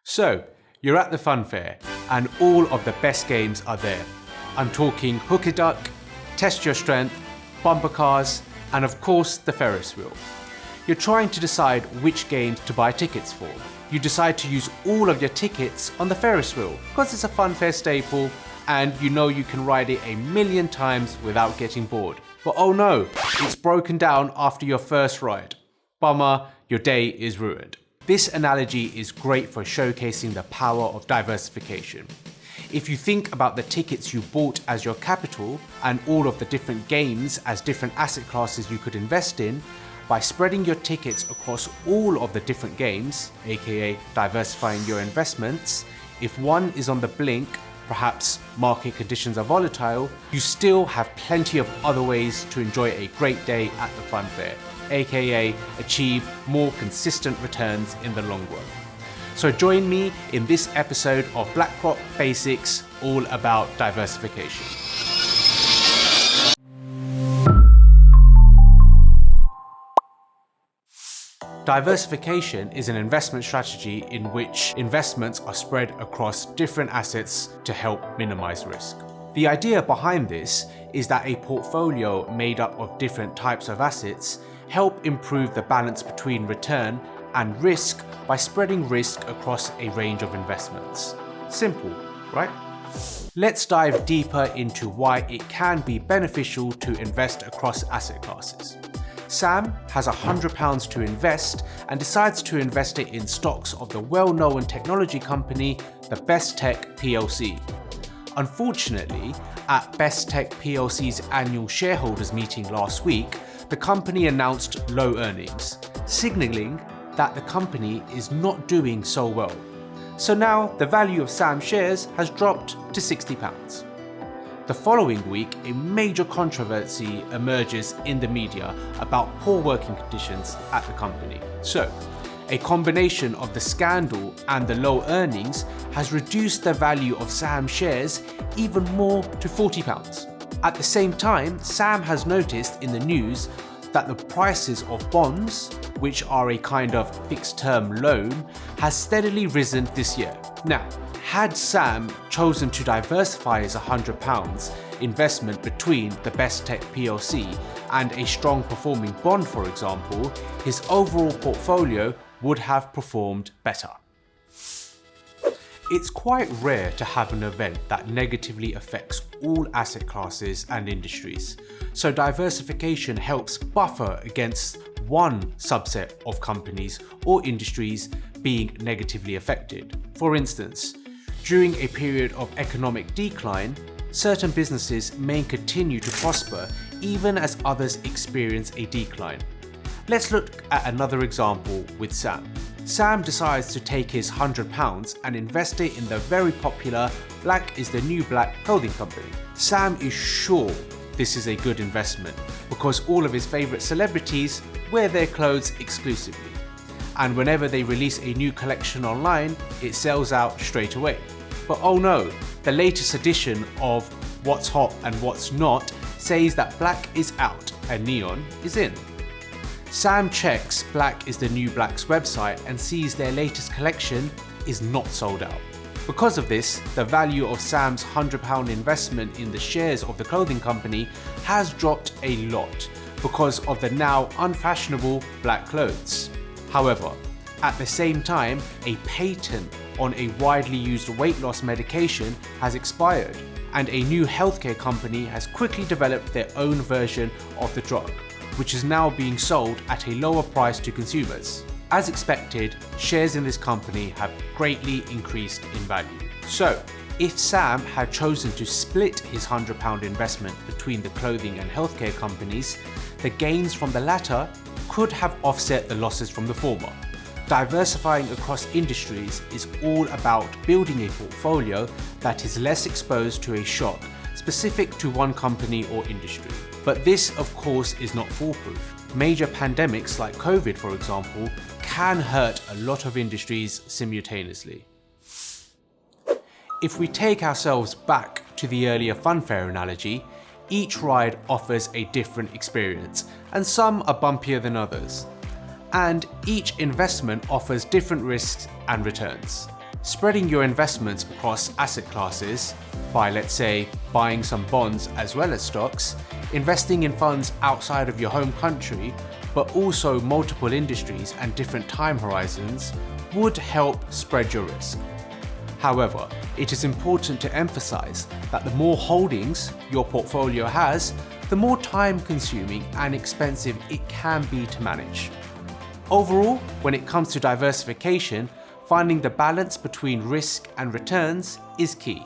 So, you're at the fun fair and all of the best games are there. I'm talking Hook a Duck, Test Your Strength, bumper cars, and of course the Ferris wheel. You're trying to decide which games to buy tickets for. You decide to use all of your tickets on the Ferris wheel because it's a fun fair staple and you know you can ride it a million times without getting bored. But oh no, it's broken down after your first ride. Bummer, your day is ruined. This analogy is great for showcasing the power of diversification. If you think about the tickets you bought as your capital and all of the different games as different asset classes you could invest in, by spreading your tickets across all of the different games, aka diversifying your investments, if one is on the blink, perhaps market conditions are volatile, you still have plenty of other ways to enjoy a great day at the fun fair, aka achieve more consistent returns in the long run. So join me in this episode of BlackRock Basics, all about diversification. Diversification is an investment strategy in which investments are spread across different assets to help minimize risk. The idea behind this is that a portfolio made up of different types of assets help improve the balance between return and risk by spreading risk across a range of investments. Simple, right? Let's dive deeper into why it can be beneficial to invest across asset classes. Sam has £100 to invest and decides to invest it in stocks of the well-known technology company, the Best Tech PLC. Unfortunately, at Best Tech PLC's annual shareholders meeting last week, the company announced low earnings, signaling that the company is not doing so well. So now the value of Sam shares has dropped to £60. The following week, a major controversy emerges in the media about poor working conditions at the company. So, a combination of the scandal and the low earnings has reduced the value of Sam shares even more to £40. At the same time, Sam has noticed in the news that the prices of bonds, which are a kind of fixed-term loan, has steadily risen this year. Now, had Sam chosen to diversify his £100 investment between the Best Tech PLC and a strong performing bond, for example, his overall portfolio would have performed better. It's quite rare to have an event that negatively affects all asset classes and industries, so diversification helps buffer against one subset of companies or industries being negatively affected. For instance, during a period of economic decline, certain businesses may continue to prosper even as others experience a decline. Let's look at another example with Sam. Sam decides to take his £100 and invest it in the very popular Black is the New Black clothing company. Sam is sure this is a good investment because all of his favourite celebrities wear their clothes exclusively. And whenever they release a new collection online, it sells out straight away. But oh no, the latest edition of What's Hot and What's Not says that black is out and neon is in. Sam checks Black is the New Black's website and sees their latest collection is not sold out. Because of this, the value of Sam's £100 investment in the shares of the clothing company has dropped a lot because of the now unfashionable black clothes. However, at the same time, a patent on a widely used weight loss medication has expired, and a new healthcare company has quickly developed their own version of the drug, which is now being sold at a lower price to consumers. As expected, shares in this company have greatly increased in value. So, if Sam had chosen to split his £100 investment between the clothing and healthcare companies, the gains from the latter could have offset the losses from the former. Diversifying across industries is all about building a portfolio that is less exposed to a shock specific to one company or industry. But this, of course, is not foolproof. Major pandemics like COVID, for example, can hurt a lot of industries simultaneously. If we take ourselves back to the earlier funfair analogy, each ride offers a different experience, and some are bumpier than others. And each investment offers different risks and returns. Spreading your investments across asset classes by, let's say, buying some bonds as well as stocks, investing in funds outside of your home country, but also multiple industries and different time horizons would help spread your risk. However, it is important to emphasize that the more holdings your portfolio has, the more time-consuming and expensive it can be to manage. Overall, when it comes to diversification, finding the balance between risk and returns is key.